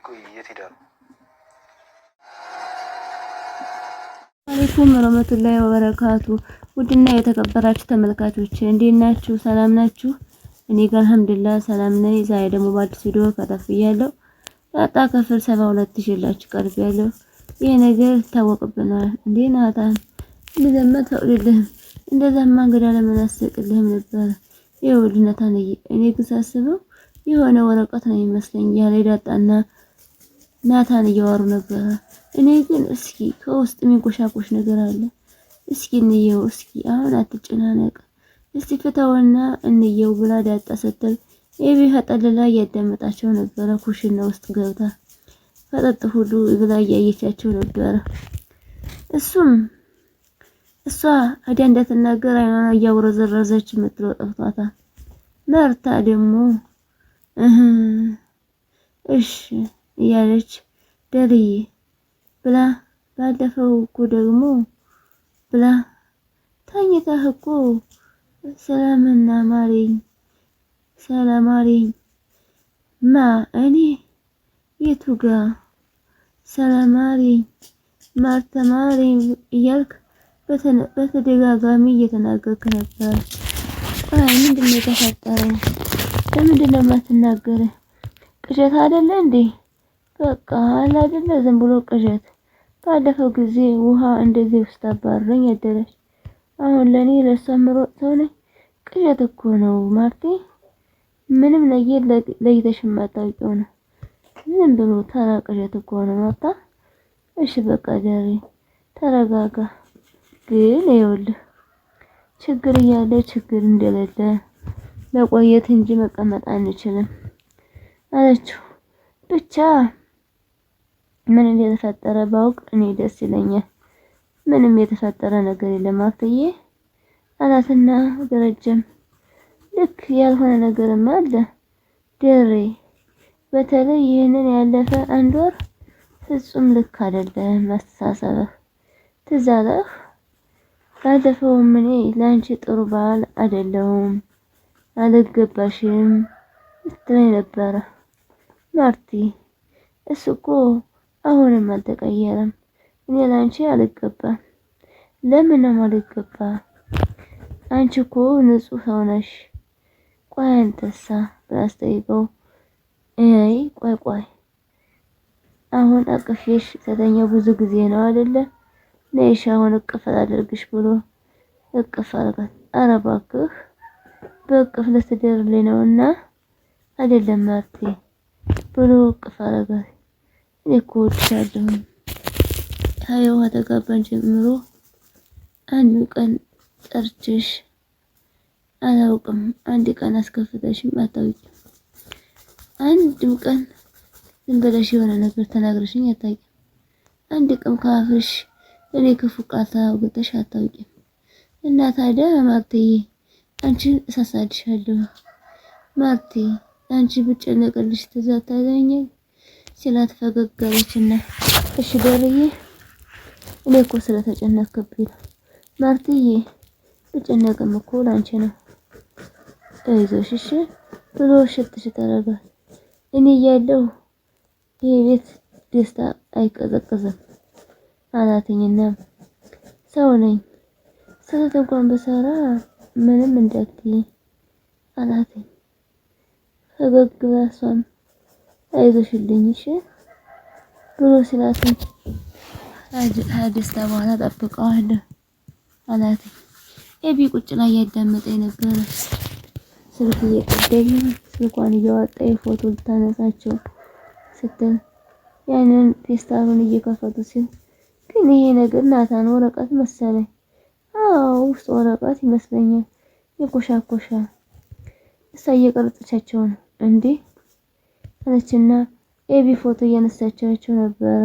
ቆይ የት ሄዳ ነው? አለይኩም ወራህመቱላሂ ወበረካቱ። ውድና የተከበራችሁ ተመልካቾች እንዴት ናችሁ? ሰላም ናችሁ? እኔ ጋር አልሐምዱሊላህ ሰላም ነኝ። ዛሬ ደግሞ በአዲስ ቪዲዮ ከተፍያለሁ። ዳጣ ክፍል 72 ይዤላችሁ ቀርቤያለሁ። ይሄ ነገር ይታወቅብናል እንዴ ናታን እንደዘመት ፈቅድልህም እንደዛማ እንግዳ ለምን አስቅልህም ነበር። ይኸውልህ ናታን እኔ ግን ሳስበው የሆነ ወረቀት ነው የሚመስለኝ ያለ ዳጣና ናታን እያወሩ ነበር። እኔ ግን እስኪ ከውስጥ የሚንቆሻቆሽ ነገር አለ። እስኪ እንየው። እስኪ አሁን አትጨናነቅ። እስቲ ፍታውና እንየው ብላ ዳጣ ስትል ኤቢ ፈጠልላ እያዳመጣቸው ነበረ። ኩሽና ውስጥ ገብታ ፈጠጥ ሁሉ ብላ እያየቻቸው ነበረ። እሷ አዲያ እንዳትናገር አይኗን እያወረዘረዘች የምትለው ጠፍቷታል። መርታ ደግሞ እሺ እያለች ደርዬ ብላ ባለፈው እኮ ደግሞ ብላ ታኝታህ እኮ ሰላምና ሰላማሪኝ ማ እኔ የቱ ጋ ሰላማሪኝ ማርተማሪኝ እያልክ በተደጋጋሚ እየተናገርክ ነበር። አይ ምንድነው የተፈጠረው? ለምንድነው የማትናገረው? ቅዠት አይደለ እንዴ? በቃ አለ አይደለ ዝም ብሎ ቅዠት። ባለፈው ጊዜ ውሃ እንደዚህ ውስጥ አባረኝ ያደረች አሁን ለኔ ለሰምሮ ሰው ነኝ። ቅዠት እኮ ነው ማርቴ። ምንም ነገር ለይተሽ የማታውቂው ነው። ዝም ብሎ ተራ ቅዠት እኮ ነው ማርታ። እሺ በቃ ደሬ ተረጋጋ። ግን ይኸውልህ ችግር እያለ ችግር እንደሌለ መቆየት እንጂ መቀመጥ አንችልም አለችው። ብቻ ምን እንደተፈጠረ ባውቅ እኔ ደስ ይለኛል። ምንም የተፈጠረ ነገር የለም አፍዬ አላትና ደረጀም ልክ ያልሆነ ነገርም አለ ደሬ። በተለይ ይህንን ያለፈ አንድ ወር ፍጹም ልክ አይደለም አስተሳሰብህ። ትዝ አለህ? ባለፈውም እኔ ለአንቺ ጥሩ ባል አይደለሁም አልገባሽም ስትለኝ ነበረ ማርቲ። እሱ እኮ አሁንም አልተቀየረም። እኔ ላንቺ አልገባም። ለምን ነው አልገባ? አንቺ እኮ ንጹህ ሰው ነሽ። ቆይ አንተሳ ብላስጠይቀው ቆይ አሁን አቅፌሽ ከተኛው ብዙ ጊዜ ነው አይደለ? ነይሽ አሁን እቅፍ አድርግሽ ብሎ እቅፍ አድርጋት። ኧረ እባክህ በእቅፍ ልትደርልኝ ነውና አይደለም ማርቲ ብሎ እቅፍ አድርጋት። እኔ እኮ እወድሻለሁ። ታየው ከተጋባን ጀምሮ አንድ ቀን ጠርቼሽ አላውቅም። አንድ ቀን አስከፍተሽም አታውቂም። አንድም ቀን ዝም ብለሽ የሆነ ነገር ተናግረሽኝ አታውቂም። አንድ ቀን ካፍሽ እኔ ክፉ ቃል ታውግተሽ አታውቂም። እና ታዲያ ማርትዬ አንቺን እሳሳድሻለሁ ማርቲ። አንቺ ብጨነቅልሽ ትዝ አታዘኝም ሲላት ፈገግ አለችና እሺ ደርዬ እኔ እኮ ስለተጨነቅክብኝ ነው ማርትዬ። ብጨነቅም እኮ ላንቺ ነው። አይዞሽ እሺ ብሎ ሽት አደረጋት። እኔ እያለሁ ይሄ ቤት ደስታ አይቀዘቅዝም አላትኝና ሰው ነኝ ስህተት እንኳን በሰራ ምንም እንዳትይ አላትኝ። ፈገግ ብላ እሷም አይዞሽልኝ እሺ ብሎ ሲላትኝ ደስታ በኋላ ጠብቀዋለሁ አላት። ኤቢ ቁጭ ላይ ያዳመጠኝ ነበረ። ስልክ እየቀደኝ ስልኳን እያወጣኝ ፎቶ ልታነሳቸው ስትል ያንን ፌስታሉን እየከፈቱ ሲል ግን ይሄ ነገር ናታን ወረቀት መሰለኝ። አዎ ውስጥ ወረቀት ይመስለኛል። የቆሻቆሻ እሷ እየቀረጸቻቸው ነው እንዴ አለችና ኤቢ ፎቶ እያነሳቻቸው ነበረ።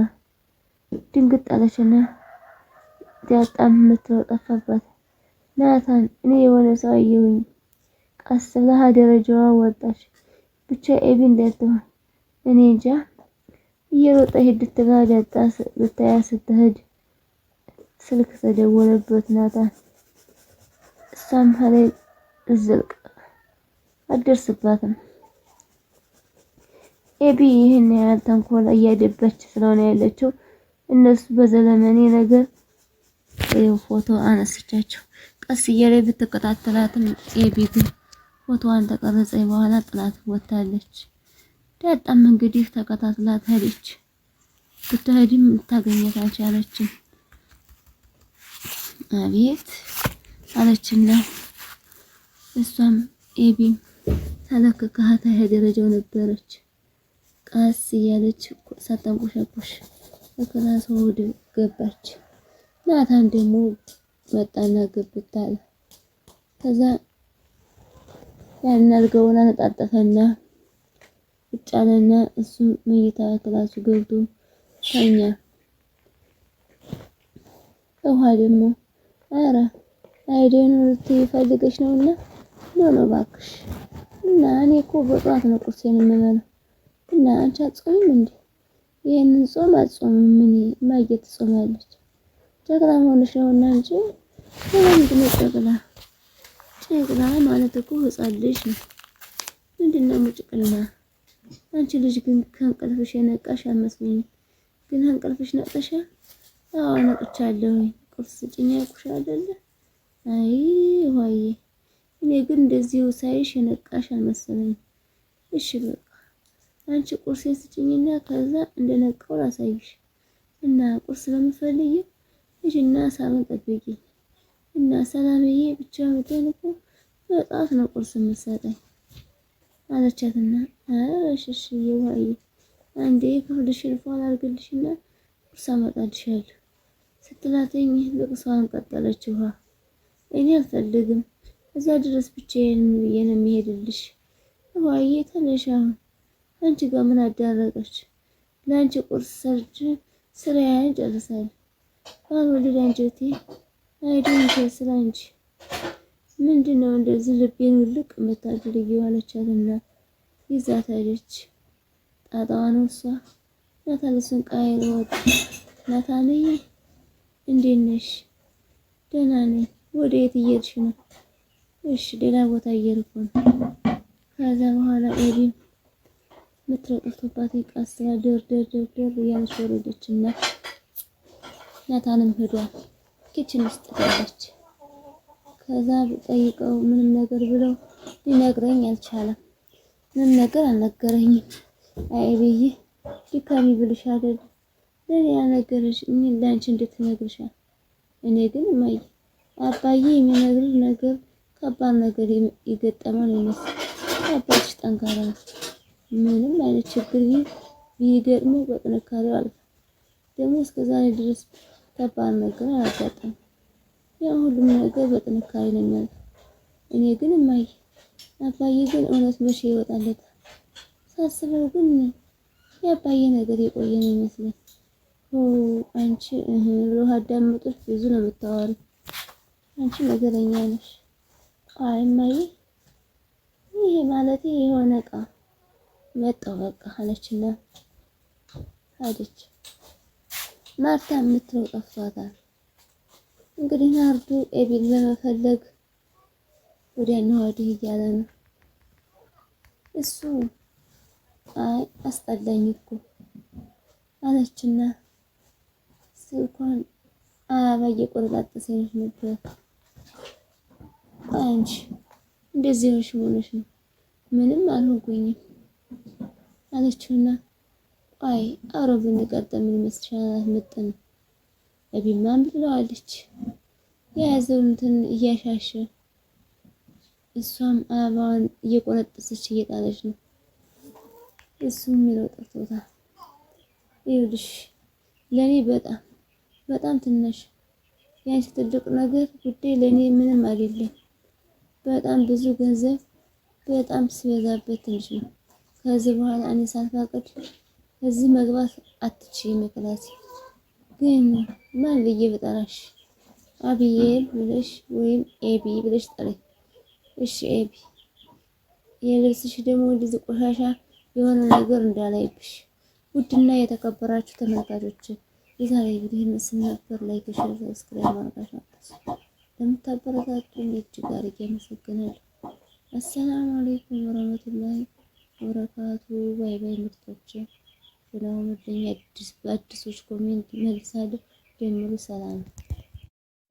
ድንግጥ አለችና ዳጣም የምትለው ጠፋባት። ናታን እኔ የሆነ ሰው አየሁኝ። ቀስ ብላ ደረጃዋ ወጣች። ብቻ ኤቢ እንዳትሆን እኔ እንጃ። እየሮጠ ሄድት ብላ ዳጣ ልታያ ስትሄድ ስልክ ተደወለበት ናታን። እሷም ሀላይ እዝልቅ አደርስባትም ኤቢ ይህን ያህል ተንኮል እያደበች ስለሆነ ያለችው እነሱ በዘለመኔ ነገር ፎቶ አነስቻቸው ቀስ እያለች ብትከታተላትም ኤቢ ግን ፎቶዋን ተቀረጸኝ በኋላ ጥላት ወጣለች። ዳጣም እንግዲህ ተከታትላት ሄደች። ብትሄድም ልታገኘት አልቻለችም። አቤት አለችና እሷም ኤቢም ተለክካታ ደረጃው ነበረች። ቀስ እያለች ሳታንቆሻቆሽ በክላሷ ወደ ገባች። ናታን ደግሞ መጣና ገብታል። ከዛ ያን አልጋውን አነጣጠፈና ቁጭ አለና እሱም መኝታ ክላሱ ገብቶ ተኛ። ውሃ ደግሞ ኧረ አይደን ልትፈልገሽ ነውና ኖ እባክሽ እና እኔ እኮ በጧት ነው ቁርሴን የምበላው እና አንቺ አትጾሚም እንዴ? ይሄንን ጾም አትጾምም? ምን ማየት ጾማለች? ጨቅላ ሆነሽ ነውና እንጂ ለምንድን ነው ጨቅላ? ጨቅላ ማለት እኮ ህፃን ልጅ ነው። ምንድነው ሙጭቅና? አንቺ ልጅ ግን ከእንቅልፍሽ የነቃሽ አልመስለኝም። ግን እንቅልፍሽ ነቅተሻል? አዎ ነቅቻለሁ። ቁርስ ስጭኝ ያልኩሽ አይደለ? አይ ወይ እኔ ግን እንደዚሁ ሳይሽ የነቃሽ አልመሰለኝም። እሺ በቃ አንቺ ቁርሴን ስጭኝና ከዛ እንደነቃው ላሳይሽ። እና ቁርስ ለምፈልጊ ልጅና ሳሎን ጠብቂ እና ሰላምዬ ብቻ ወደንኩ በጣት ነው ቁርስ የምትሰጠኝ አለቻትና እሺ ይዋይ አንዴ ክፍልሽን ፏል አድርግልሽና ቁርስ አመጣልሻለሁ ስትላተኝ ልቅሷን ቀጠለች። ውሃ እኔ አልፈልግም እዛ ድረስ ብቻዬን ብዬ ነው የምሄድልሽ። ውሃዬ ተነሽ አሁን አንቺ ጋር ምን አዳረቀች? ለአንቺ ቁርስ ሰርቼ ስራዬን ጨርሳለሁ። ባልወልድ አንጀቴ አይደንሽ ስራ እንጂ ምንድነው እንደዚህ ልቤን ውልቅ የምታድርጊው አለቻትና ይዛት ሄደች። ጣጣዋ ነው እሷ። ናታንስን ቃይል ወጥ ናታንዬ እንዴት ነሽ? ደህና ነኝ። ወዴት እየሄድሽ ነው? እሺ ሌላ ቦታ እየሄድኩ ነው። ከዛ በኋላ ኤቢም ምትረጥፍባት ይቃስራ ደር እያለች ወረደችና ናታንም ሄዷል። ኪችን ውስጥ ገባች። ከዛ ብጠይቀው ምንም ነገር ብለው ሊነግረኝ አልቻለም። ምንም ነገር አልነገረኝም። አይ ብዬ ድካሚ ብልሽ አይደል ለኔ ያነገረሽ እኔ ላንቺ እንድትነግርሻል። እኔ ግን ማይ አባዬ የሚነግርህ ነገር ከባድ ነገር ይገጠማል ይመስል አባትሽ ጠንካራ ነው። ምንም አይነት ችግር ቢገጥመው በጥንካሬው አልፋ ደግሞ እስከዛሬ ድረስ ከባድ ነገር አላጋጠመም። ያ ሁሉም ነገር በጥንካሬ ነው የሚያልፈው። እኔ ግን ማይ አባዬ ግን እውነት መቼ ይወጣለታል? ሳስበው ግን የአባዬ ነገር የቆየ ነው ይመስለኝ። አንቺ ብሎ አዳምጦሽ ብዙ ነው የምታወሪው። አንቺ ነገረኛ ነሽ። አይ ማይ ይሄ ማለት የሆነ እቃ መጣው በቃ አለችና ሄደች። ማርታ የምትለው ጠፍቷታል። እንግዲህ ናርዱ ኤቢን ለመፈለግ ወዲያና ወዲህ እያለ ነው። እሱ አይ አስጠላኝ እኮ አለችና ስልኳን አበባ እየቆረጣጠሰች ነበር። አንቺ እንደዚህ ሆነሽ ነው? ምንም አልሆንኩኝም አለችውና አይ አብሮ ብንቀጥል ምን ይመስልሻል? ምጥን ኤቢማን ብለዋለች። የያዘውን እንትን እያሻሸ እሷም አበባዋን እየቆረጠሰች እየጣለች ነው። እሱም የሚለው ጠፍቶታል። ይኸውልሽ ለኔ በጣም ትንሽ ያንቺ ትልቅ ነገር ጉዳይ ለኔ ምንም አይደለም። በጣም ብዙ ገንዘብ በጣም ሲበዛበት ትንሽ ነው። ከዚህ በኋላ እኔ ሳልፈቅድ እዚህ መግባት አትችይም። ክላሴ ግን ማን ብዬ ብጠራሽ? አብዬል ብለሽ ወይም ኤቢ ብለሽ ጠሪኝ። እሺ ኤቢ። የልብስሽ ደግሞ እንደዚህ ቆሻሻ የሆነ ነገር እንዳላይብሽ። ውድና የተከበራችሁ ተመልካቾች የዛሬ ቪዲዮ መስል ነበር። ላይክ፣ ሼር፣ ሰብስክራይብ ማድረጋችሁን አትርሱ። ለምታበረታቱኝ እጅግ አድርጌ አመሰግናለሁ። አሰላሙ አለይኩም ወራህመቱላሂ ወበረካቱ። ባይ ባይ ምርጦቼ። ስለሆኑልኝ አዲሶች ኮሜንት መልሳለሁ። ጀምሩ። ሰላም